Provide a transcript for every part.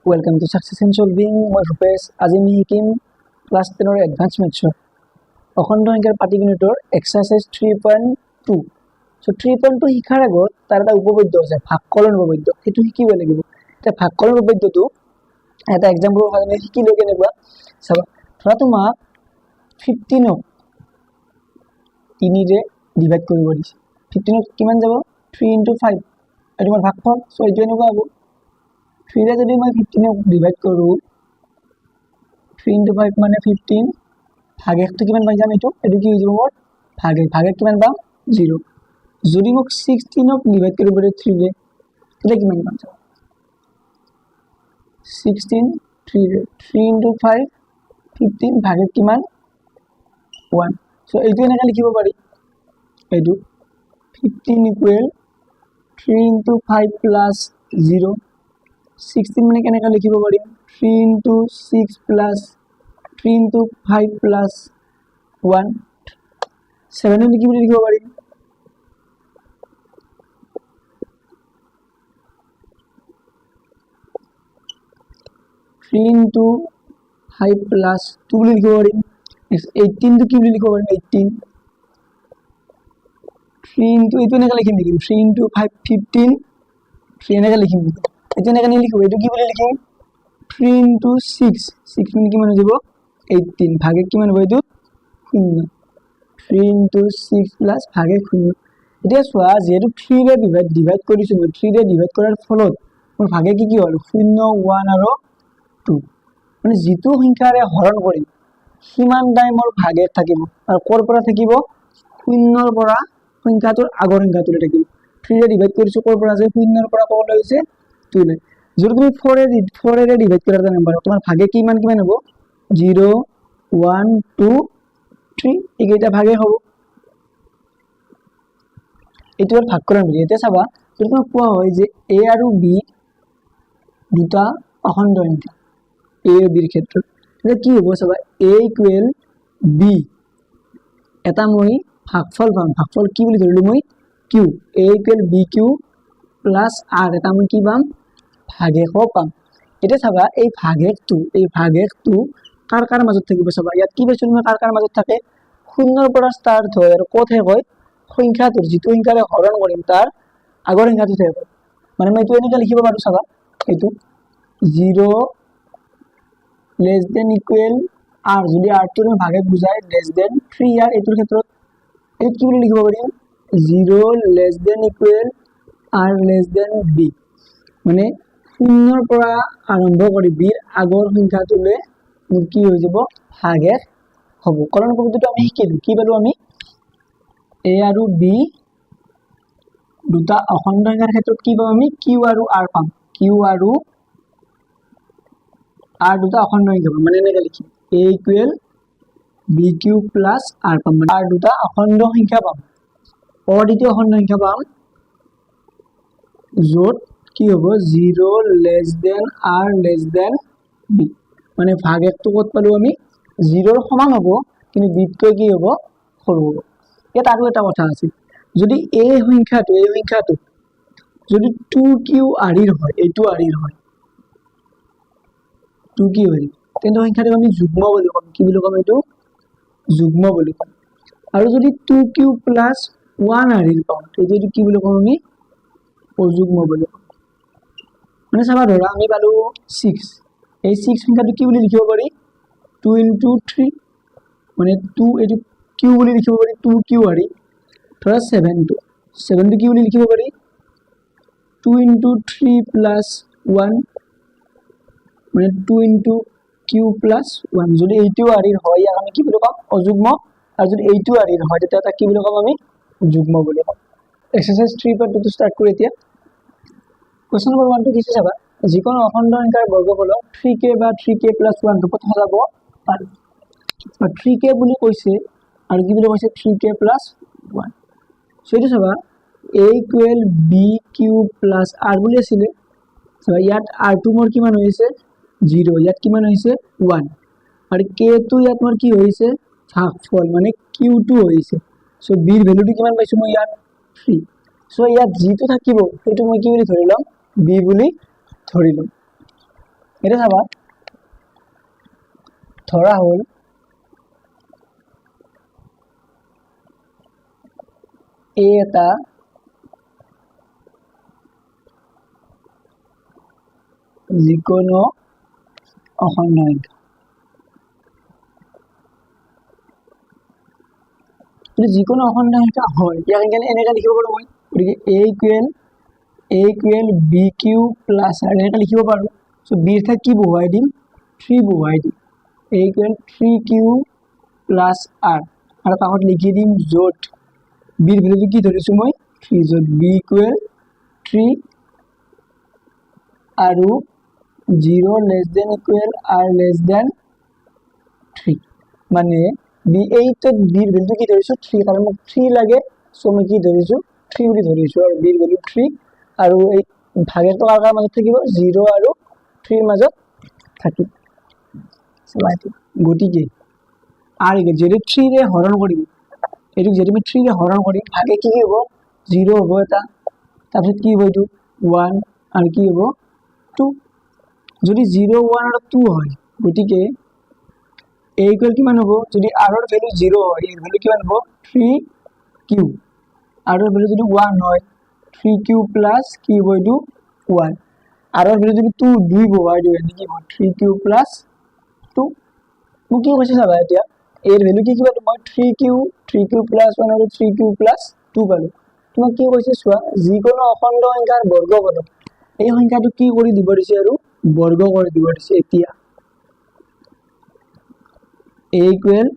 Welcome to Success in Solving. মই ভূপেশ। আজি আমি শিকিম ক্লাছ 10 এডভান্স মেথছৰ অখণ্ড সংখ্যাৰ পাটিগণিতৰ এক্সাৰসাইজ 3.2। সো 3.2 শিকাৰ আগত তাৰ এটা উপপাদ্য আছে ভাগকলন উপপাদ্য, সেইটো শিকিব লাগিব। এটা ভাগকলন উপপাদ্যটো এটা এক্সাম্পলৰ কাৰণে শিকিলো কেনেকুৱা চাবা। ধৰা তোমাক 15 3 ৰে ডিভাইড কৰিব দিছে। 15 কিমান যাব 3 * 5 আৰু তোমাৰ ভাগফল। সো এইটো এনেকুৱা হ'ব 3 ৰে যদি মই 15 ডিভাইড কৰো 3 * 5 মানে 15 ভাগটো কিমান পাই যাম এইটো কি হৈ যাব মোৰ ভাগে কিমান পাম 0। যদি মোক 16 ডিভাইড কৰিব পাৰে 3 ৰে তেতিয়া কিমান পাম 16 3 ৰে 3 * 5 15 ভাগে কিমান 1। সো এইটো এনেকা লিখিব পাৰি এইটো 15 = 3 * 5 + 0। 16 মানে কেনেকা লিখিব পাৰিম 3 * 6 + 3 * 5 + 1। 7 কি বুলি লিখিব পাৰিম 3 * 5 + 2 বুলি লিখিব পাৰিম। 18 কি বুলি লিখিব পাৰিম 18 3 এইটো এনেকা লিখিম নেকি 3 * 5 15 3 এনেকা লিখিম নেকি এইটো এনেকা নিলিখো এইটো কি বুলি লিখিম 3 * 6 6 মানে কিমান হৈ যাব 18 ভাগে কিমান হ'ব এইটো 0। 3 * 6 + ভাগে 0। এতিয়া চোৱা যেহেতু 3 ৰে ডিভাইড কৰিছো মই 3 ৰে ডিভাইড কৰাৰ ফলত মোৰ ভাগে কি হ'ল 0 1 আৰু 2 মানে যেটো সংখ্যাৰে হৰণ কৰিম সিমান টাইমৰ ভাগে থাকিব আৰু কৰ পৰা থাকিব 0 ৰ পৰা সংখ্যাটোৰ আগৰ সংখ্যাটোলৈ থাকিব। 3 ৰে ডিভাইড কৰিছো কৰ পৰা আছে 0 ৰ পৰা কলৈ হৈছে 2 লৈ। যদি তুমি 4 ৰে ডিভাইড কৰাৰ নাম্বাৰ তোমাৰ ভাগে কিমান হ'ব 0 1 2 3 এইকেইটা ভাগে হ'ব। এইটো আর ভাগকৰণ বুলি। এতিয়া চাবা যদি তোমাক কোৱা হয় যে a আৰু b দুটা অখণ্ড সংখ্যা a আৰু b ৰ ক্ষেত্ৰত তেতিয়া কি হ'ব চাবা a = b এটা মই ভাগফল পাম। ভাগফল কি বুলি ধৰিলো মই q a = bq + r এটা মই কি পাম ভাগেশ পাম। এটা চাবা এই ভাগেশটো কাৰ মাজত থাকিব চাবা ইয়াত কি পাইছো মই কাৰ মাজত থাকে 0 ৰ পৰা ষ্টাৰ্ট হয় আৰু কত শেষ হয় সংখ্যাটোৰ যেটো সংখ্যাৰে হৰণ কৰিম তাৰ আগৰ সংখ্যাটো শেষ হয়। মানে মই এইটো এনেকা লিখিব পাৰো চাবা এইটো 0 <= r যদি r টো মই ভাগে বুজাই <3r এইটোৰ ক্ষেত্ৰত এই কি বুলি লিখিব পাৰিম 0 <= r b মানে 0 ৰ পৰা আৰম্ভ কৰি b ৰ আগৰ সংখ্যাটোলৈ মোৰ কি হৈ যাব ভাগেশ হ'ব। কলন পদ্ধতিটো আমি শিকিলো কি পালো আমি a আৰু b দুটা অখণ্ড সংখ্যাৰ ক্ষেত্ৰত কি পাম আমি q আৰু r পাম। q আৰু r দুটা অখণ্ড সংখ্যা পাম মানে এনেকা লিখিম a = bq + r পাম মানে r দুটা অখণ্ড সংখ্যা পাম। অদ্বিতীয় অখণ্ড সংখ্যা পাম য'ত কি হ'ব 0 r b মানে ভাগেশটো কত পালো আমি 0 ৰ সমান হ'ব কিন্তু b তকৈ কি হ'ব সৰু হ'ব। ইয়াত আৰু এটা কথা আছে যদি এই সংখ্যাটো যদি 2q r ৰ হয় এইটো r ৰ হয় 2q r তেন্তে সংখ্যাটো আমি যুগ্ম বুলি ক'ম। কি বুলি ক'ম এইটো যুগ্ম বুলি ক'ম। আৰু যদি 2q + 1 r ৰ পাওঁ তেতিয়া কি বুলি ক'ম আমি অযুগ্ম বুলি ক'ম। মানে চাবা ধৰা আমি পালো 6 এই 6 সংখ্যাটো কি বুলি লিখিব পাৰি 2 * 3 মানে 2 এইটো q বুলি লিখিব পাৰি 2q r ধৰা 7 টো কি বুলি লিখিব পাৰি 2 * 3 + 1 মানে 2 * q + 1 যদি এইটো r ৰ হয় ইয়াক আমি কি বুলি ক'ম অযুগ্ম আৰু যদি এইটো r ৰ হয় তেতিয়া কি বুলি ক'ম আমি যুগ্ম বুলি ক'ম। এক্সাৰসাইজ 3.2 টো স্টাৰ্ট কৰি এতিয়া কোৱেশ্চন নম্বৰ 1 টো দিছে চাবা যিকোনো অখণ্ড সংখ্যাৰ বৰ্গফলক 3k বা 3k + 1 ৰূপত সজাব পাৰি। 3k বুলি কৈছে আৰু কি বুলি কৈছে 3k + 1 সো এইটো চাবা a = bq + r বুলি আছিল চাবা ইয়াত r টো মোৰ কিমান হৈছে 0 ইয়াত কিমান হৈছে 1 আৰু k টো ইয়াত মোৰ কি হৈছে ভাগফল মানে q2 হৈছে। সো b ৰ ভ্যালুটো কিমান পাইছো মই ইয়াত 3। সো ইয়াত যেটো থাকিব সেইটো মই কি বুলি ধৰি লম b বুলি ধৰি লম। এটা চাবা ধৰা হ'ল এ এটা যিকোনো অখণ্ড সংখ্যা যিকোনো অখণ্ড সংখ্যা হয় ইয়াক এনেকৈ লিখিব পাৰোঁ মই গতিকে a equal b q plus r এনেকৈ লিখিব পাৰোঁ চ' বিৰ ঠাইত কি বহুৱাই দিম 3 বহুৱাই দিম a equal 3 q plus r আৰু কাষত লিখি দিম য'ত বিৰ ভেলুটো কি ধৰিছোঁ মই 3 য'ত বি ইকুৱেল 3 আৰু 0 less than equal r less than 3 মানে বি এইটোত বিৰ ভেলুটো কি ধৰিছোঁ 3 কাৰণ মোক 3 লাগে চ' মই কি ধৰিছোঁ 3 বুলি ধৰিছোঁ আৰু বিৰ ভেলু 3 আৰু এই ভাগেটো কাৰ মাজত থাকিব 0 আৰু 3 মাজত থাকিব গতিকে আর যদি 3 রে হরণ করি এটুক যদি আমি 3 রে হরণ করি ভাগে কি হব 0 হব এটা তারপর কি হব এটু 1 আর কি হব 2 যদি 0 1 আর 2 হয় গতিকে a ইকুয়াল কি মান হব যদি r এর ভ্যালু 0 হয় এর ভ্যালু কি মান হব 3q r এর ভ্যালু যদি 1 হয় 3q প্লাস কি হব এটু 1 r এর ভ্যালু যদি 2 হয় এটু কি হব 3q প্লাস 2 মোক কি কৈছে চাবা এতিয়া এর ভ্যালু কি পালো মই 3q প্লাস 1 আৰু 3q প্লাস 2 পালো তোমাক কি কৈছে চোৱা যিকোনো অখণ্ড সংখ্যাৰ বৰ্গ পালো এই সংখ্যাটো কি কৰি দিব দিছে আৰু বৰ্গ কৰি দিব দিছে এতিয়া a ইকুৱেল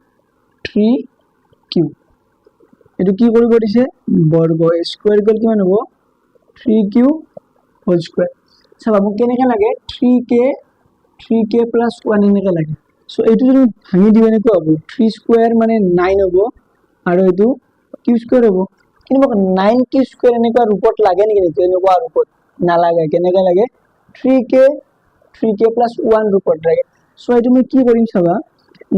3q এটো কি কৰিব দিছে বৰ্গ স্কয়াৰ ইকুৱেল কিমান হ'ব 3q হোল স্কয়াৰ চাবা মোক কেনেকৈ লাগে 3k প্লাস 1 এনেকৈ লাগে সো এইটো যদি ভাঙি দিও এনেকৈ হ'ব 3 স্কয়াৰ মানে 9 হ'ব আৰু এইটো q স্কয়াৰ হ'ব কিন্তু মোক 9q স্কয়াৰ এনেকুৱা ৰূপত লাগে নেকি এনেকুৱা ৰূপত নালাগে কেনেকৈ লাগে 3k প্লাস 1 ৰূপত লাগে সো এইটো মই কি কৰিম চাবা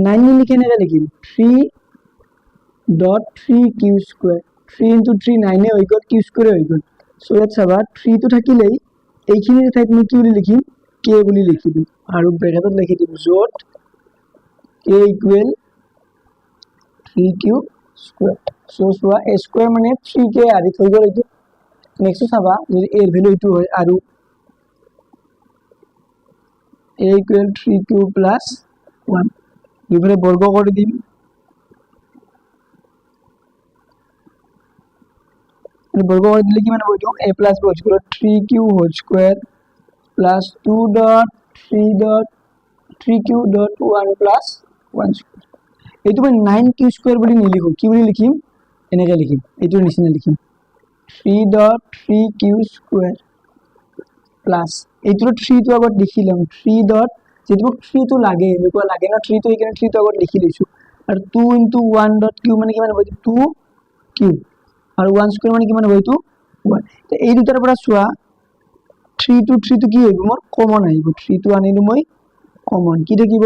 9 নি কেনেকৈ লিখিম 3.3q স্কয়াৰ 3 into 3 9 হৈ গ'ল q স্কয়াৰ হৈ গ'ল সো ইয়াত চাবা 3 টো থাকিলেই এইখিনিৰ ঠাইত মই কি বুলি লিখিম k বুলি লিখি দিম আৰু ব্ৰেকেটত লিখি দিম য'ত a equal 3q square so a square মানে 3k আদি হৈ গ'ল এইটো নেক্সট চাবা যদি a এর ভ্যালু এইটো হয় আৰু a equal 3q plus 1 দুইফালে বর্গ করে দিম বর্গ করে দিলে কি মানে হইতো a plus b হচ্ছে 3q whole square plus 2.3.3q dot 1 plus 1 square এইটো মই 9q square বুলি নিলিখো কি বুলি লিখিম এনেকৈ লিখিম এইটোৰ নিচিনা লিখিম 3.3q square plus এইটোৰ 3 টো আগত লিখি লম 3 dot যেটো 3 টো লাগে এনেকুৱা লাগে না 3 টো এখানে 3 টো আগত লিখি লৈছো আৰু 2 into 1 dot q মানে কিমান হ'ব 2q আৰু 1 square মানে কিমান হ'ব এইটো 1 তো এই দুটাৰ পৰা চোৱা 3 to 3 to কি হইব মোৰ কমন আহিব 3 to আনিলো মই কমন কি থাকিব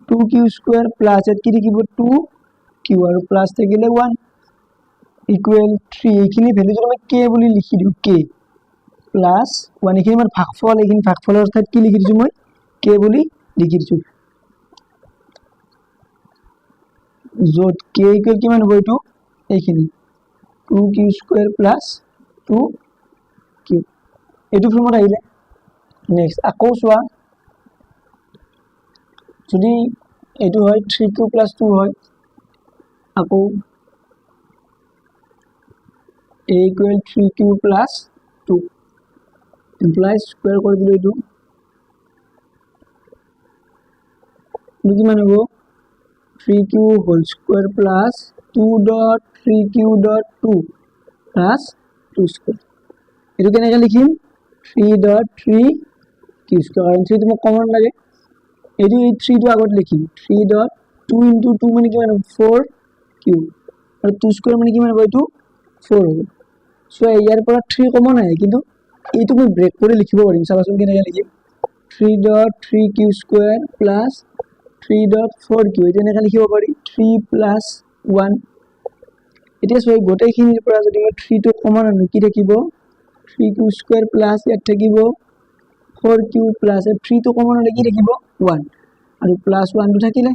2q square plus এত কি থাকিব 2q আৰু প্লাস থাকিলে 1 ইকুৱেল 3 এইখিনি ভ্যালু যদি মই k বুলি লিখি দিও k প্লাস 1 এইখিনি মোৰ ভাগফল এইখিনি ভাগফলৰ ঠাইত কি লিখি দিছো মই k বুলি লিখি দিছো য'ত k ইকুৱেল কিমান হ'ব এইটো এইখিনি 2q square plus 2q এইটো ফৰ্মত আহিলে নেক্সট আকৌ চোৱা যদি এইটো হয় 3q plus 2 হয় আকৌ a equal 3q plus 2 implies square কৰি দিলো এইটো কিমান হ'ব 3q whole square plus 2.3q dot 2 plus 2 square এইটো কেনেকৈ লিখিম 3.3q square কাৰণ 3 টো মোক কমন লাগে এইটো এই 3 টো আগত লিখিম 3.2 into 2 মানে কিমান 4q আৰু 2 square মানে কিমান হ'ব এইটো 4 হ'ব সো ইয়াৰ পৰা 3 কমন আহে কিন্তু এইটো মই ব্ৰেক কৰি লিখিব পাৰিম চাবাচোন কেনেকৈ লিখিম 3.3q square plus 3.4q এটা এনেকৈ লিখিব পাৰি 3 plus 1 এতিয়া সো গোটেইখিনিৰ পৰা যদি মই 3 টো কমন আনো কি থাকিব 3q square plus ইয়াত থাকিব 4q প্লাস 3 তো কমন হলে কি থাকিব 1 আৰু প্লাস 1 টো থাকিলে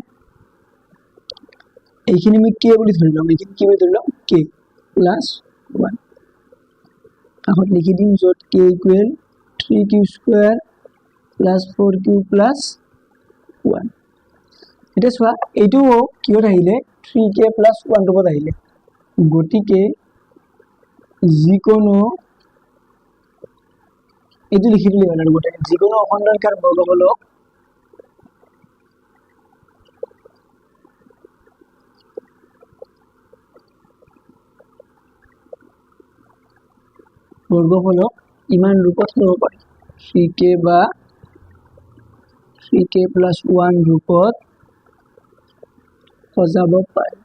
এইখিনি আমি k বুলি ধৰি লম এইখিনি কি বুলি ধৰি লম k প্লাস 1 এখন লিখি দিম যত k equal 3q square plus 4q plus 1 এটা সোয়া এইটো কিহত আহিলে 3k প্লাস 1 টো আহিলে গতিকে যিকোনো এইটো লিখি দিলে হ'ল আৰু গোটেই যিকোনো অখণ্ড সংখ্যাৰ বৰ্গমূলক ইমান ৰূপত ল'ব পাৰি 3k বা 3k plus 1 ৰূপত সজাব পাৰি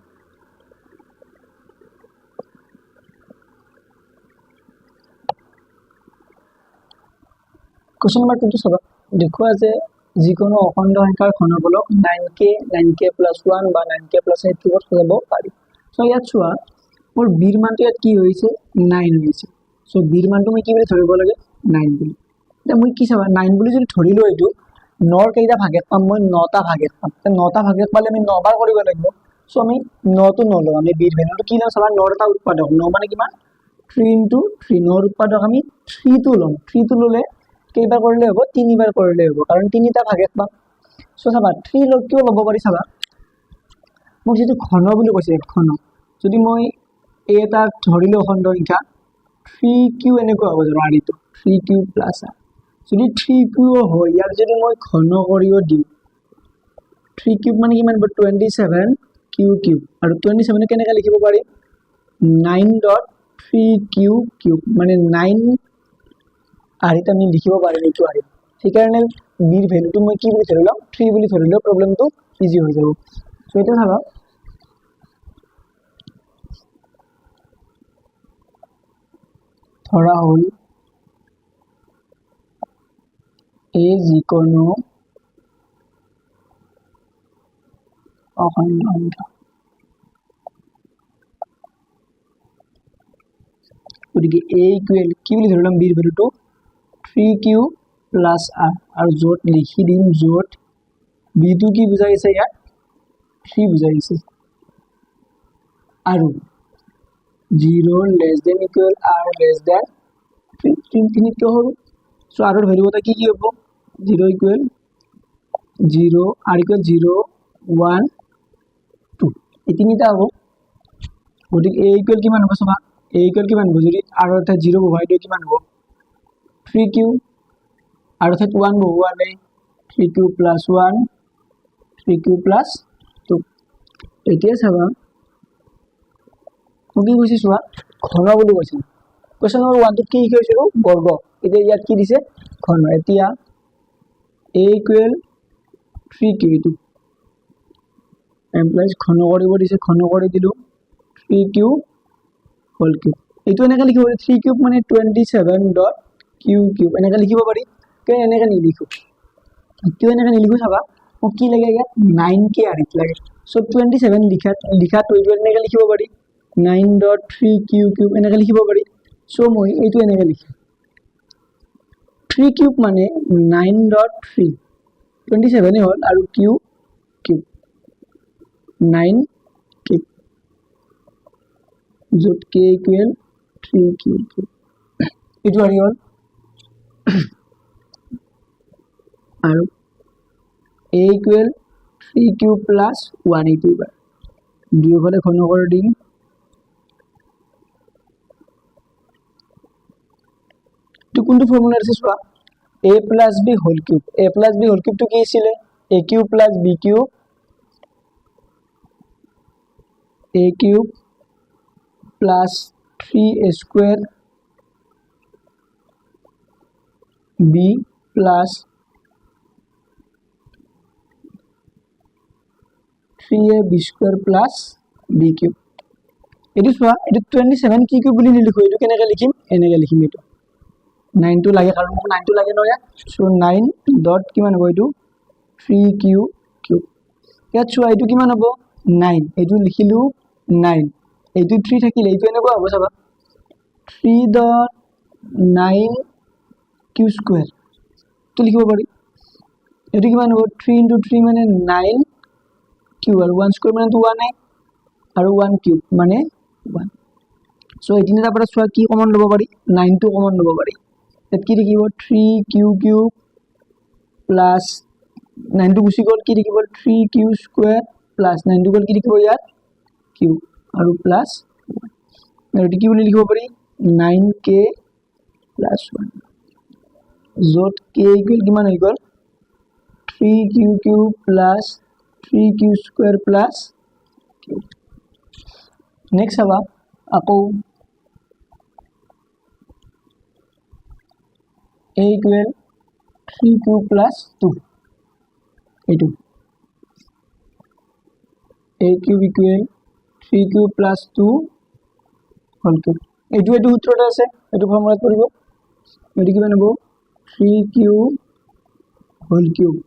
क्वेश्चन नंबर 2 চাবা দেখুৱা যে যিকোনো অখণ্ড সংখ্যাৰ ঘনফলক 9k plus 1 বা 9k plus 8 ৰূপত সজাব পাৰি সো ইয়াত চোৱা মোৰ b ৰ মানটো ইয়াত কি হৈছে 9 হৈছে সো b ৰ মানটো মই কি বুলি ধৰিব লাগে 9 বুলি এটা মই কি চাবা 9 বুলি যদি ধৰিলো এইটো 9 ৰ কেইটা ভাগে পাম মই 9টা ভাগে পাম তে 9টা ভাগে পালে আমি 9 বাৰ কৰিব লাগিব সো আমি 9 তো নলও আমি b ৰ ভ্যালুটো কি লম চাবা 9 টা উৎপাদক 9 মানে কিমান 3 into 3 9 উৎপাদক আমি 3 তো লম 3 তো ললে কেইবাৰ কৰিলে হ'ব তিনিবাৰ কৰিলে হ'ব কাৰণ তিনিটা ভাগে পাম সো চাবা 3 লগ কিয় ল'ব পাৰি চাবা মোক যেটো ঘন বুলি কৈছে ঘন যদি মই এটা ধৰিলো অখণ্ড সংখ্যা 3q এনেকৈ হ'ব জানো আৰু ইটো 3q প্লাস যদি 3q হয় ইয়াৰ যদি মই ঘন কৰিও দিম 3q মানে কিমান হ'ব 27q কিউব আৰু 27 কেনেকৈ লিখিব পাৰি 9.3q কিউব মানে 9 আৰিত আমি লিখিব পাৰিম এইটো আৰি সেইকাৰণে b ৰ ভ্যালুটো মই কি বুলি ধৰিলাম 3 বুলি ধৰিলে প্ৰবলেমটো ইজি হৈ যাব সো এটা ভাবা ধৰা হল a যিকোনো অখণ্ড সংখ্যা গতিকে a ইকুৱেল কি বুলি ধৰিলাম b ৰ ভ্যালুটো 3q plus r আৰু যত লিখি দিম যত b টো কি বুজাইছে ইয়াত 3 বুজাইছে আৰু 0 less than equal r less than 3 তো হল সো r ৰ ভ্যালুটা কি হ'ব 0 equal 0 r equal 0 1 2 এই তিনিটা হ'ব গতিকে a equal কিমান হ'ব চাবা a equal কিমান হ'ব যদি r অর্থাৎ 0 বহাই দিও কিমান হ'ব 3q আৰু অৰ্থাৎ 1 বহুৱালে 3q plus 1 3q plus 2 এতিয়া চাবা কি কৈছে চোৱা ঘন বুলি কৈছে কোৱেশ্চন নম্বৰ 1 টো কি কৈছে বৰ্গ এতিয়া ইয়াত কি দিছে ঘন এতিয়া a equal 3q টো এমপ্লয়িজ ঘন কৰিব দিছে ঘন কৰি দিলো 3q হোল কিউব এইটো এনেকৈ লিখিব 3 কিউব মানে 27.q কিউব এনেকৈ লিখিব পাৰি কে এনেকৈ নিলিখো কিয় এনেকৈ নিলিখো চাবা মোক কি লাগে ইয়াত 9k আৰিত লাগে সো 27 লিখাটো এইটো এনেকৈ লিখিব পাৰি 9.3q কিউব এনেকৈ লিখিব পাৰি সো মই এইটো এনেকৈ লিখিম 3 কিউব মানে 9.3 27 হ'ল আৰু q কিউব 9k যত k ইকুৱেল 3q কিউব এইটো আহি হ'ল আৰু a ইকুৱেল 3q plus 1 এইটো বাৰ দুয়োফালে ঘন কৰি দিম তো কোনটো ফৰ্মুলা আছে চোৱা a plus b whole cube টো কি আছিল a কিউব plus b কিউব a কিউব plus 3a square b plus 3ab square plus b cube এটো সোয়া এটো 27 কি কিউব বুলি লিখো এটো কেনেকৈ লিখিম এনেকৈ লিখিম এটো 9 টো লাগে কাৰণ মোক 9 টো লাগে নয়া সো 9 ডট কিমান হ'ব এটো 3q কিউব ইয়াত সোয়া এটো কিমান হ'ব 9 এটো লিখিলো 9 এইটো 3 থাকিলে এইটো এনেকুৱা হ'ব চাবা 3.9 q স্কয়াৰ তো স্কোয়াৰটো লিখিব পাৰি এইটো কিমান হ'ব 3 * 3 মানে 9 কিউব আৰু 1 স্কোয়াৰ মানে 1 আৰু 1 কিউব মানে 1 সো এই তিনিটাৰ পৰা চোৱা কি কমন ল'ব পাৰি 9 টো কমন ল'ব পাৰি তাত কি লিখিব 3 কিউ কিউব প্লাস 9 টো গুছি গ'ল কি লিখিব 3 কিউ স্কয়ার প্লাস 9 টো গ'ল কি লিখিব ইয়াত কিউব আৰু প্লাস আৰু এটো কি বুলি লিখিব পাৰি 9k প্লাস 1 যত k ইকুয়াল কিমান হৈ গ'ল 3 q cube plus 3 q square plus cube next হবা আকৌ a equal 3 cube plus 2 a2 a cube equal 3 cube plus 2 whole cube a2 সূত্ৰটা আছে এটো ফৰ্মুলাত পৰিব এটো কিমান হ'ব 3 cube whole cube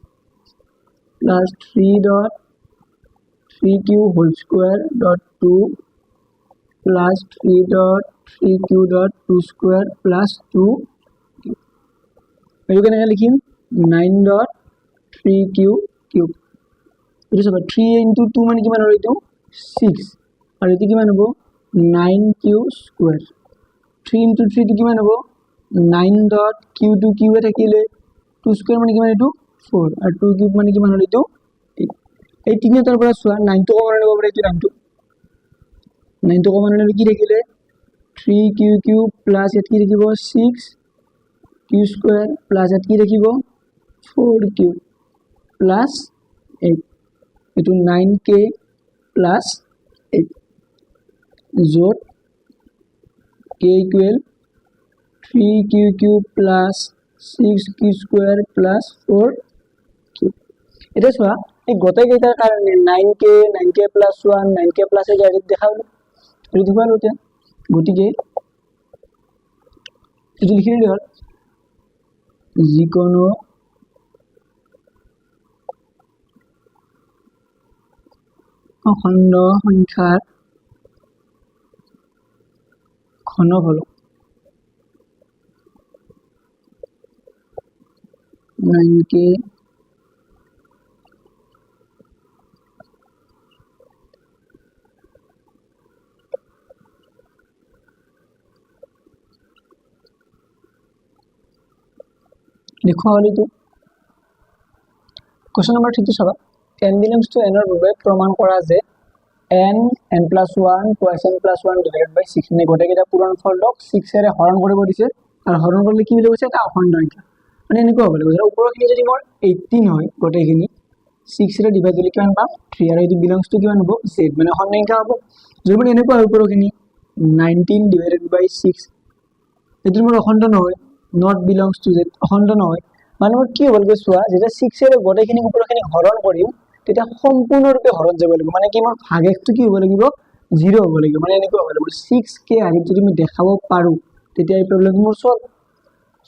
plus 3 dot 3 cube whole square dot 2 plus 3 dot 3 cube dot 2 square plus 2 এটো কেনেকৈ লিখিম 9 dot 3 cube cube এটো সব 3 into 2 মানে কিমান হয় এটো 6 আৰু এটো কিমান হ'ব 9 cube square 3 into 3 টো কিমান হ'ব 9 dot q2 q এ থাকিলে 2 square মানে কিমান এটো 4 আৰু 2 cube মানে কিমান হ'ল এটো 8 এই তিনিটাৰ পৰা চোৱা 9 টো কমন ল'ব পাৰে এটো 9 টো কমন ল'লে কি থাকিলে 3 q cube plus এত কি লিখিব 6 q square plus at কি লিখিব 4q plus 8 এটো 9k plus 8 যত k equal 3q cube plus 6q square plus 4q এটা চোৱা এই গোটেই কেইটাৰ কাৰণে 9k plus 1 9k plus 8 এটো দেখাও এটো দেখুৱা লতে গতিকে এটো লিখি দিলে হ'ল যিকোনো অখণ্ড সংখ্যাৰ ঘনফল 9k লিখা হল এটো কোশ্চেন নম্বৰ 3 চাবা n belongs to n ৰ বাবে প্ৰমাণ কৰা যে n n plus 1 twice n plus 1 divided by 6 নে গোটেই কেইটা পূৰণ ফলক 6 এৰে হৰণ কৰিব দিছে আৰু হৰণ কৰিলে কি বুলি কৈছে এটা অখণ্ড সংখ্যা মানে এনেকুৱা হ'ব লাগিব ওপৰখিনি যদি মোৰ 18 হয় গোটেইখিনি 6 এৰে ডিভাইড কৰিলে কিমান পাম 3 আৰু এটো belongs to কিমান হ'ব z মানে অখণ্ড সংখ্যা হ'ব যদি মানে এনেকুৱা হয় ওপৰখিনি 19 divided by 6 এটো মোৰ অখণ্ড নহয় not belongs to z অখণ্ড নহয় মানে মোৰ কি হ'ব লাগে চোৱা যেটা 6 এৰে গোটেইখিনি ওপৰখিনি হৰণ কৰিম তেতিয়া সম্পূৰ্ণৰূপে হৰণ যাব লাগিব মানে কি মোৰ ভাগটো কি হ'ব লাগিব 0 হ'ব লাগিব মানে এনেকুৱা হ'ব লাগিব 6k আগত যদি মই দেখাব পাৰো তেতিয়া এই প্ৰবলেম মোৰ সলভ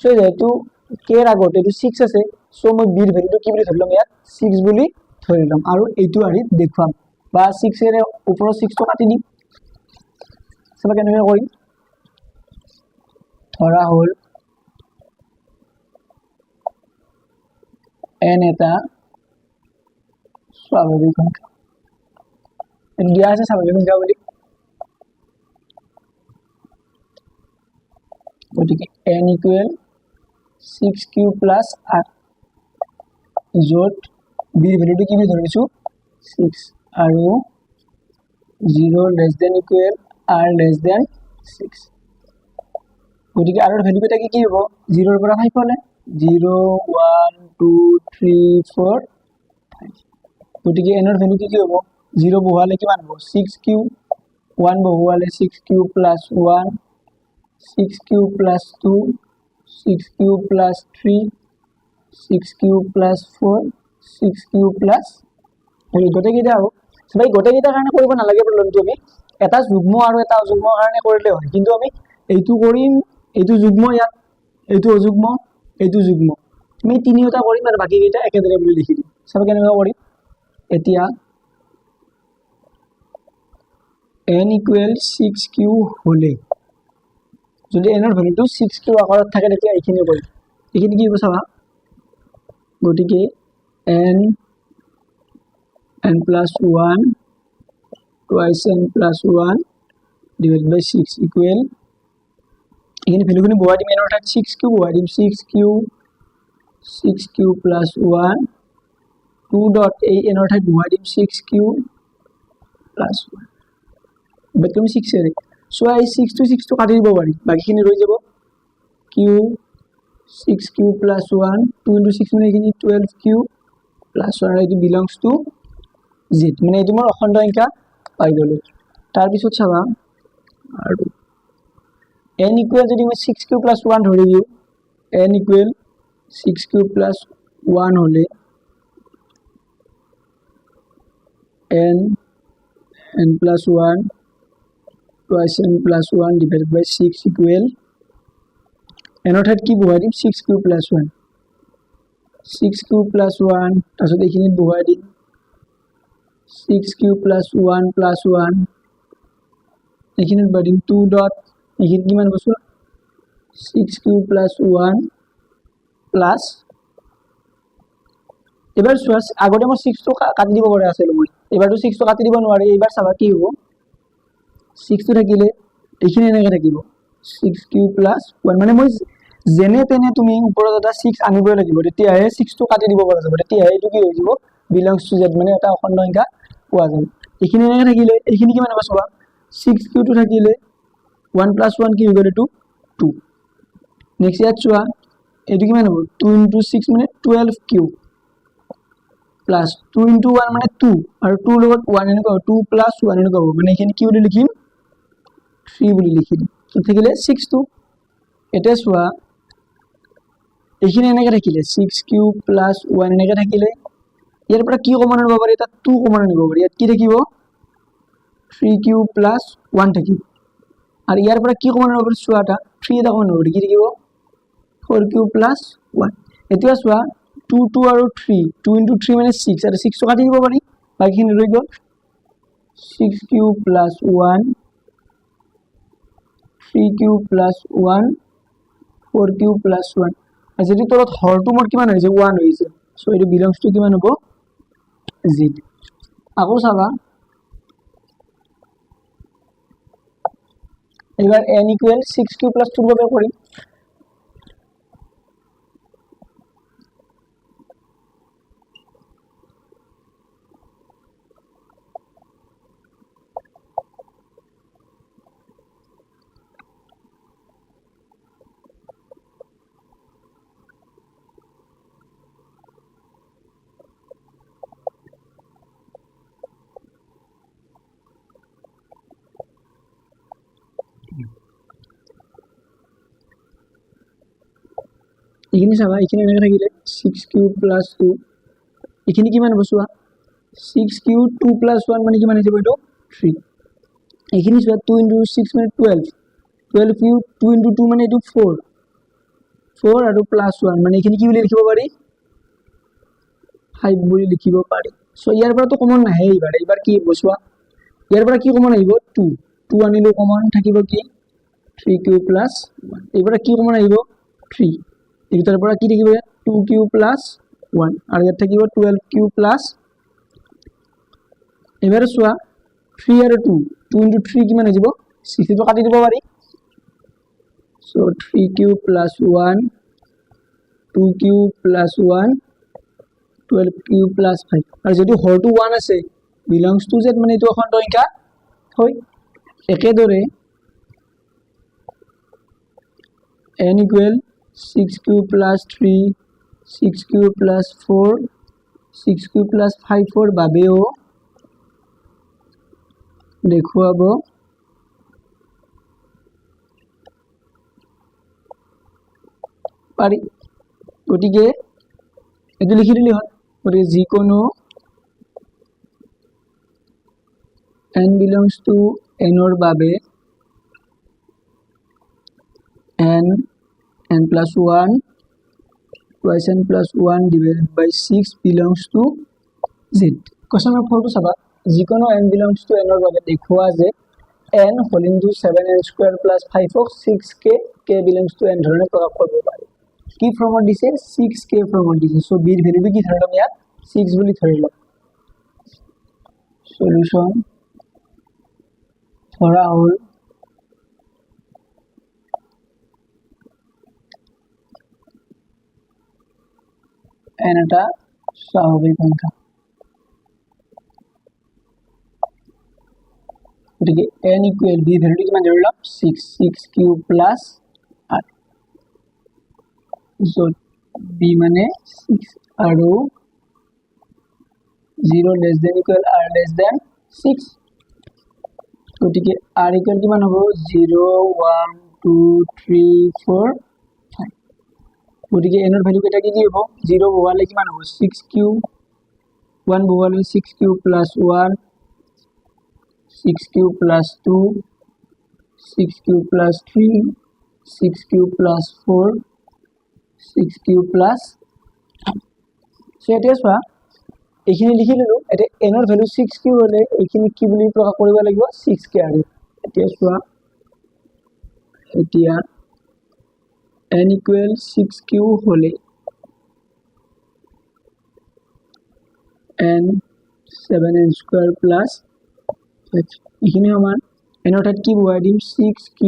সো যেটো k এর আগত এটো 6 আছে সো মই b এর ভ্যালুটো কি বুলি ধরলাম ইয়াত 6 বুলি ধৰিলাম আৰু এইটো আৰি দেখুৱাম বা 6 এৰ ওপৰৰ 6 টো কাটি দিম সব কেনেকৈ কৰিম ধৰা হল n এটা স্বাভাবিক সংখ্যা দিয়া আছে স্বাভাবিক সংখ্যা বুলি গতিকে n equal 6q plus r যত b এর ভ্যালুটো কি আমি ধৰিছো 6 আৰু 0 less than equal r less than 6 গতিকে r এর ভ্যালু কেটা কি হ'ব 0 এর পৰা 5 হলে 0 1 2 3 4 5 গতিকে n এর ভ্যালু কি হ'ব 0 বহালে কিমান হ'ব 6q 1 বহালে 6q plus 1 6q plus 2 6q plus 3 6q plus 4 6q plus এই গোটেই কেইটা হ'ব সবাই গোটেই কেইটাৰ কাৰণে কৰিব নালাগে প্ৰবলেমটো আমি এটা যুগ্ম আৰু এটা অযুগ্মৰ কাৰণে কৰিলে হয় কিন্তু আমি এইটো কৰিম এইটো যুগ্ম ইয়াত এইটো অযুগ্ম এইটো যুগ্ম আমি তিনিটা কৰিম আৰু বাকি কেইটা একেদৰে বুলি লিখি দিম সব কেনেকৈ কৰিম এতিয়া n equal 6q হলে যদি n এৰ ভ্যালুটো 6q আকাৰত থাকে তেতিয়া এইখিনি কৰিম এইখিনি কি হ'ব চাবা গতিকে n plus 1 twice n plus 1 divided by 6 equal এখানে ভ্যালুগুলো বহাই দিম n অর্থাৎ 6 কিউব বহাই দিম 6 কিউব plus 1 2 dot এই n অর্থাৎ বহাই দিম 6 কিউব plus 1 বাকি আমি 6 এর সো এই 6 to কাটি দিব পারি বাকিখিনি রই যাব কিউব 6 কিউব plus 1 2 into 6 মানে এখানে 12 কিউব plus 1 এটা belongs to z মানে এটো মোৰ অখণ্ড সংখ্যা পাই গলো তাৰ পিছত চাবা আৰু n equal যদি মই 6 কিউব plus 1 ধৰি দিও n equal 6 কিউব plus 1 হলে n plus 1 twice n plus 1 divided by 6 equal n অর্থাৎ কি বহাই দিম 6 কিউব plus 1 6 কিউব plus 1 তাৰপিছত এইখিনি বহাই দিম 6 কিউব plus 1 plus 1 এইখিনি বহাই দিম 2 dot এইখিনি কিমান বস্তু 6 কিউব plus 1 plus এবার সোয়াস আগতে মই 6 তো কাটি দিব পৰা আছিল মই এবাৰ তো 6 তো কাটি দিব নোৱাৰি এবাৰ চাবা কি হ'ব 6 তো থাকিলে এইখিনি এনেকৈ থাকিব 6 কিউব plus 1 মানে মই যেনে তেনে তুমি ওপৰত এটা 6 আনিবই লাগিব তেতিয়াহে 6 তো কাটি দিব পৰা যাব তেতিয়াহে এটো কি হৈ যাব belongs to z মানে এটা অখণ্ড সংখ্যা পোৱা যাব এইখিনি এনেকৈ থাকিলে এইখিনি কিমান হ'ব চাবা 6 কিউব তো থাকিলে 1 plus 1 কি হৈ গ'ল এটো 2 নেক্সট ইয়াত চোৱা এটো কিমান হ'ব 2 into 6 মানে 12 কিউব plus 2 into 1 মানে 2 আৰু 2 লগত 1 এনেকৈ 2 plus 1 এনেকৈ হ'ব মানে এখানে কি বুলি লিখিম 3 বুলি লিখিম কি থাকিলে 6 to এটা চোৱা এখানে এনেকৈ থাকিলে 6 কিউব plus 1 এনেকৈ থাকিলে ইয়াৰ পৰা কি কমন আনিব পাৰি এটা 2 কমন আনিব পাৰি ইয়াত কি থাকিব 3 কিউব plus 1 থাকিব আৰু ইয়াৰ পৰা কি কমন আনিব পাৰি চোৱা এটা 3 এটা কমন আনিব পাৰি কি থাকিব 4 কিউব plus 1 এতিয়া চোৱা 2 2 আৰু 3 2 into 3 মানে 6 আৰু 6 তো কাটি দিব পাৰি বাকিখিনি ৰৈ গ'ল 6 cube plus 1 3 cube plus 1 4 cube plus 1 আৰু যদি তলত হৰটো মোৰ কিমান হৈছে 1 হৈছে সো এটো belongs to কিমান হ'ব z আকৌ চাবা এবাৰ n equal 6 কিউব plus 2 বাবে কৰিম এখানে চাবা এখানে এনেকৈ থাকিলে 6 কিউব plus 2 এখানে কিমান হ'ব চোৱা 6 কিউব 2 plus 1 মানে কিমান হৈ যাব এটো 3 এখানে চোৱা 2 into 6 মানে 12 12 কিউব 2 into 2 মানে এটো 4 4 আৰু plus 1 মানে এখানে কি বুলি লিখিব পাৰি 5 বুলি লিখিব পাৰি সো ইয়াৰ পৰা তো কমন নাহে এইবাৰ কি হ'ব চোৱা ইয়াৰ পৰা কি কমন আহিব 2 2 আনিলো কমন থাকিব কি 3 কিউব plus 1 এইবাৰ কি কমন আহিব 3 এটাৰ পৰা কি থাকিব 2 কিউব plus 1 আৰু ইয়াত থাকিব 12 কিউব plus এবাৰ চোৱা 3 আৰু 2 2 into 3 কিমান হৈ যাব 6 তো কাটি দিব পাৰি so 3 cube plus 1 2 cube plus 1 12 cube plus 5 আৰু যদি হৰটো 1 আছে belongs to z মানে এটো অখণ্ড সংখ্যা হয় একেদৰে n equal 6 cube plus 3 6 cube plus 4 6 cube plus 5 4 বাবেও দেখুৱাব পাৰি গতিকে এটো লিখি দিলে হয় গতিকে যিকোনো n belongs to n or বাবে n plus 1 twice n plus 1 divided by 6 belongs to z question number 4 to চাবা যিকোনো n belongs to n or বাবে দেখুৱা যে n whole into 7n square plus 5 of 6k k belongs to n ধৰণে প্ৰকাশ কৰিব পাৰি কি ফৰ্মত দিছে 6k ফৰ্মত দিছে সো b ৰ ভ্যালুটো কি ধৰিলাম ইয়াত 6 বুলি ধৰিলাম সলিউশন ধৰা হ'ল n এটা স্বাভাৱিক সংখ্যা গতিকে n ইকুৱেল b ভ্যালুটো কিমান ধৰিলাম 6 কিউব প্লাস 8 য'ত b মানে 6 আৰু 0 less than equal r less than 6 গতিকে r ইকুৱেল কিমান হ'ব 0 1 2 3 4 5 গতিকে n ৰ ভ্যালু কেইটা কি হ'ব 0 বহালে কিমান হ'ব 6 কিউব 1 বহালে 6 cube plus 1 6 cube plus 2 6 cube plus 3 6 cube plus 4 6 cube plus so এতিয়া চোৱা এইখিনি লিখি ললো এতিয়া n ৰ ভ্যালু 6 কিউ হলে এইখিনি কি বুলি প্ৰকাশ কৰিব লাগিব 6k আৰু এতিয়া চোৱা এতিয়া n equal 6q হলে n 7n square plus এইখিনি সমান n অৰ্থাৎ কি বহাই দিম 6q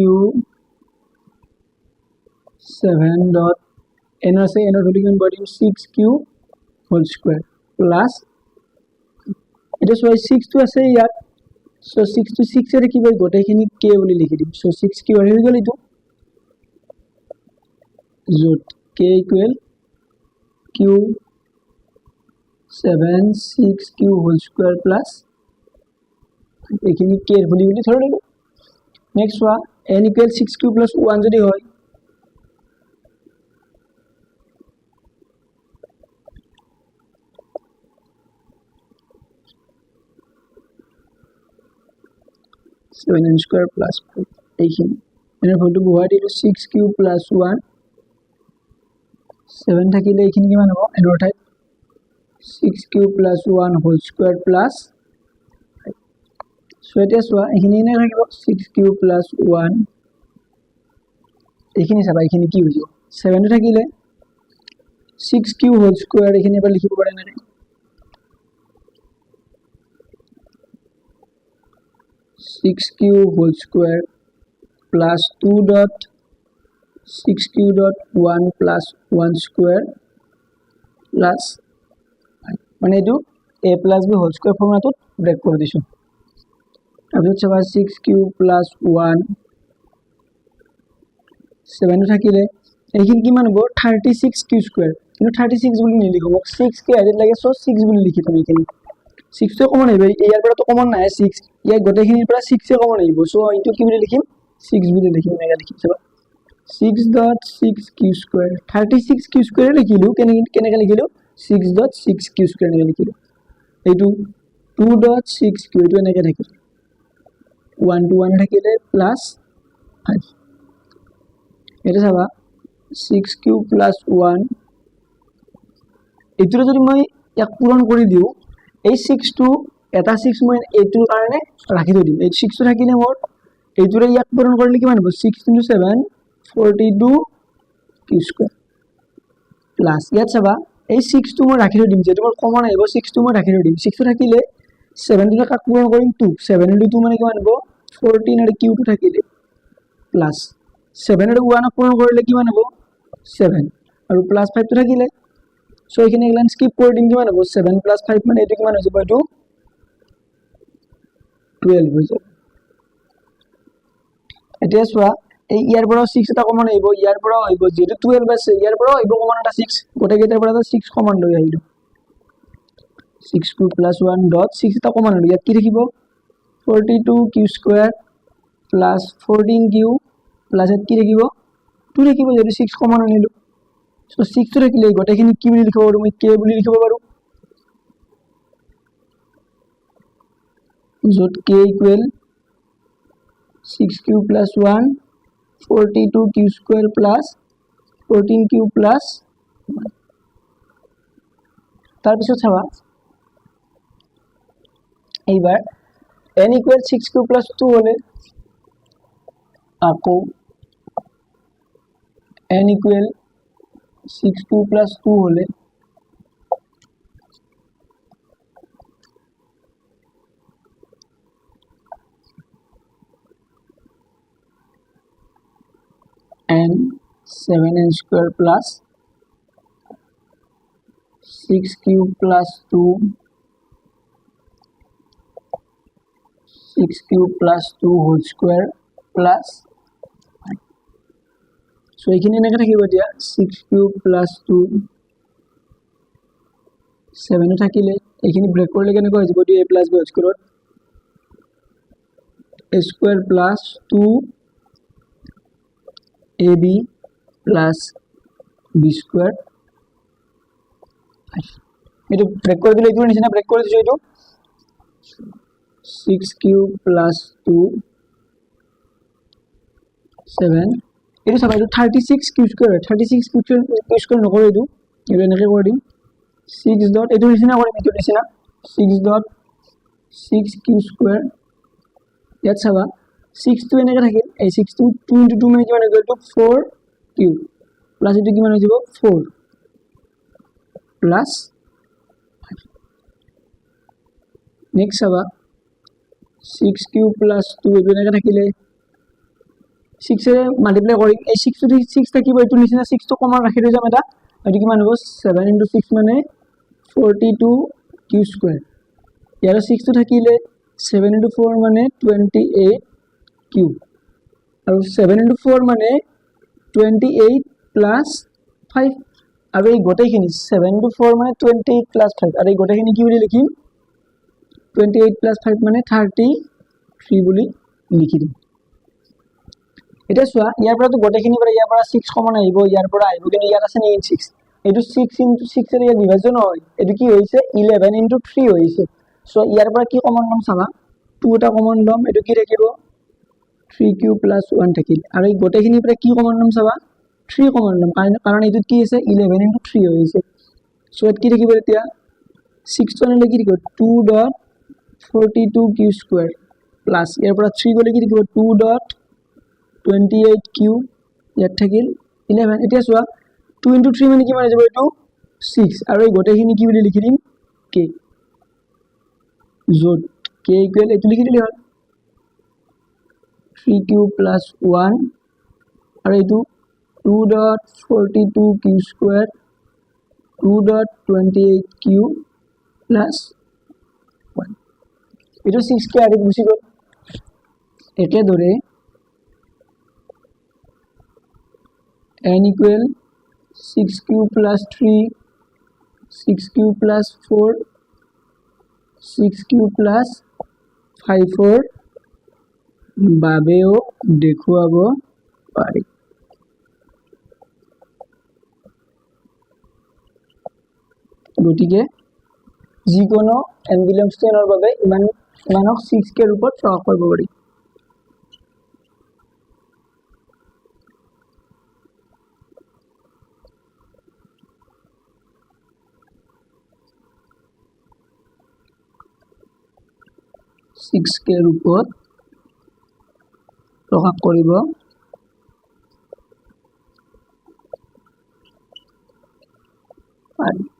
7 ডট n আছে n ৰ ভ্যালু কিমান বহাই দিম 6q হোল স্কয়ার প্লাস এটা সো 6 টো আছে ইয়াত সো 6 to 6 এর কি বল গোটেইখিনি k বুলি লিখি দিম সো 6q হৈ গল ইটো যত k equal q 7 6q whole square plus এইখিনি k এৰ ভ্যালু বুলি ধৰি ললো নেক্সট ওয়া n ইকুৱেল 6q প্লাস 1 যদি হয় সেভেন n স্কয়ার প্লাস 5 এইখিনি এর ভ্যালু বহাই দিলো 6q প্লাস 1 7 থাকিলে এইখিনি কিমান হ'ব n অৰ্থাৎ 6q plus 1 whole square plus সো এটা সোয়া এখানে এনে থাকিব 6q প্লাস 1 এখানে চাবা এখানে কি হৈ যাব 7 টো থাকিলে 6q হোল স্কয়ার এখানে এবাৰ লিখিব পাৰা নাই 6q whole square plus 2 dot 6q dot 1 plus 1 square plus মানে এটো a plus b whole square ফর্মুলাটো ব্রেক কৰি দিছো अब চাবা 6q প্লাস 1 7 থাকিলে এইখিনি কিমান হ'ব 36q স্কয়ার কিন্তু 36 বুলি নিলিখো মোক 6k আইডিত লাগে সো 6 বুলি লিখি তুমি এখানে 6 তো কমন আহিব ইয়াৰ পৰা তো কমন নাই 6 ইয়াৰ গোটেইখিনিৰ পৰা 6 এ কমন আহিব সো ইটো কি বুলি লিখিম 6 বুলি লিখিম এগা লিখিম চাবা 6.6q স্কয়ার 36q স্কয়ার লিখিলো কেনেকা লিখিলো 6.6q স্কয়ার লিখিলো এইটো 2.6q এইটো এনেকা থাকিল 1 to 1 থাকিলে প্লাস 5 এটা চাবা 6q প্লাস 1 এটো যদি মই এক পূৰণ কৰি দিও এই 6 টো এটা 6 মই এইটোৰ কাৰণে ৰাখি দিম এই 6 টো থাকিলে মোৰ এইটোৰে এক পূৰণ কৰিলে কিমান হ'ব 6 into 7 42 q স্কয়াৰ প্লাস ইয়াত চাবা এই 6 টো মই ৰাখি দিম যেটো মোৰ কমন আহিব 6 টো মই ৰাখি দিম 6 টো থাকিলে 7 টো কাক পূৰণ কৰিম 2 7 into 2 মানে কিমান হ'ব 14 আৰু q টো থাকিলে প্লাস 7 আৰু 1 পূৰণ কৰিলে কিমান হ'ব 7 আৰু প্লাস 5 টো থাকিলে সো এখানে এগুলা স্কিপ কৰি দিম কিমান হ'ব 7 প্লাস 5 মানে এটো কিমান হৈ যাব এটো 12 হৈ যাব এতিয়া চোৱা এই ইয়াৰ পৰা 6 এটা কমন আহিব ইয়াৰ পৰা আহিব যেটো 12 আছে ইয়াৰ পৰা আহিব কমন এটা 6 গোটেই কেইটাৰ পৰা 6 কমন লৈ আহিলো 6q plus 1 dot 6 এটা কমন হলো ইয়াত কি থাকিব 42q square plus 14q plus কি থাকিব 2 থাকিব যদি 6 কমন আনিলো সো 6 টো থাকিলে গোটেইখিনি কি বুলি লিখিব পাৰো মই k বুলি লিখিব পাৰো যত k equal 6q plus 1 42q square plus 14q plus তার পিছত চাবা এইবার n equal 6q plus 2 হলে আকৌ n equal 6 plus 2 হলে n 7n square plus 6 cube plus 2 6 cube plus 2 whole square plus so এইখিনি এনেকৈ থাকিব দিয়া 6 cube plus 2 7 থাকিলে এইখিনি ব্ৰেক কৰিলে কেনেকৈ হৈ যাব a plus b whole square a square plus 2 ab plus b square এইটো ব্ৰেক কৰি দিলে এইটো নিচিনা ব্ৰেক কৰি দিছো এইটো 6 cube plus 2 7 এইটো চাবা এইটো 36 cube square 36 cube square নকৰো এইটো এনেকৈ কৰি দিম 6 dot এইটো নিচিনা কৰিম এইটো নিচিনা 6 dot 6 cube square ইয়াত চাবা 6 টো এনেকৈ থাকিল এই 6 টো 2 into 2 মানে কিমান হৈ গ'ল তো 4 cube প্লাস এইটো কিমান হৈ যাব 4 প্লাস নেক্সট চাবা 6 cube plus 2 এইটো এনেকৈ থাকিলে 6 এ মাল্টিপ্লাই কৰিম এই 6 টো 6 থাকিব এইটো নিচিনা 6 টো কমন ৰাখি লৈ যাম এটা এইটো কিমান হ'ব 7 into 6 মানে 42 cube square ইয়াৰ 6 টো থাকিলে 7 into 4 মানে 28 cube আৰু 7 into 4 মানে 28 plus 5 আৰু এই গোটেইখিনি 7 into 4 মানে 28 plus 5 আৰু এই গোটেইখিনি কি বুলি লিখিম 28 plus 5 মানে 33 বুলি লিখি দিম এটা সোয়া ইয়াৰ পৰা তো গোটেইখিনি পৰা ইয়াৰ পৰা 6 কমন আহিব ইয়াৰ পৰা আহিব কিন্তু ইয়াত আছে নি 6 এটো 6 into 6 এর ইয়াৰ বিভাজন হয় এটো কি হৈছে 11 into 3 হৈছে সো ইয়াৰ পৰা কি কমন লম চাবা 2 এটা কমন লম এটো কি থাকিব 3 cube plus 1 থাকিল আৰু এই গোটেইখিনি পৰা কি কমন লম চাবা 3 কমন লম কাৰণ এটো কি আছে 11 into 3 হৈছে সো এত কি থাকিব এতিয়া 6 টো আনিলে কি থাকিব 2 dot 42 cube square plus ইয়াৰ পৰা 3 গলে কি থাকিব 2 dot 28 cube ইয়াত থাকিল 11 এতিয়া সোয়া 2 into 3 মানে কিমান হৈ যাব এটো 6 আৰু এই গোটেইখিনি কি বুলি লিখি দিম k যত k ইকুয়াল এটো লিখি দিলে হল 3 cube plus 1 আৰু এটো 2 dot 42 cube square 2 dot 28 cube plus 1 এটো 6 কে আগে গুছি গল একে ধরে n equal 6 cube plus 3 6 cube plus 4 6 cube plus 5 4 বাবেও দেখুৱাব পাৰি গতিকে যিকোনো n belongs to n ৰ বাবে ইমানক 6 কে ৰূপত প্ৰকাশ কৰিব পাৰি सिक्स के रूपत प्रकाश करिब पारि